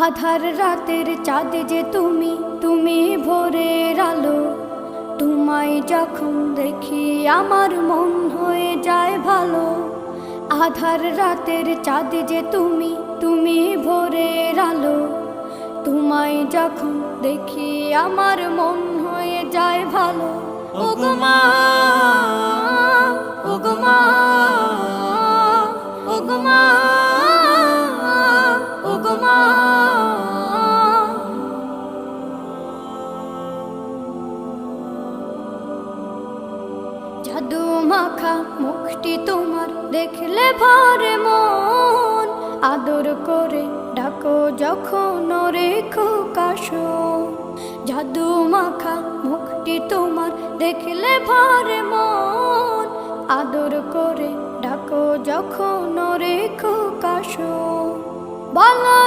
আধার রাতের চাঁদ যে তুমি, তুমি ভোরের আলো। তোমায় যখন দেখি আমার মন হয়ে যায় ভালো। আধার রাতের চাঁদ যে তুমি, তুমি ভোরের আলো। তোমায় যখন দেখি আমার মন হয়ে যায় ভালো। ওগো মা, ওগো মা, ওগো মা, ওগো মা। জাদু মাখা মুখটি তোমার দেখলে ভরে মন। আদর করে ডাকো যখন রেখো কাশো। জাদু মাখা মুখটি তোমার দেখলে ভরে মন। আদর করে ডাকো যখন রেখো কাশো। বলো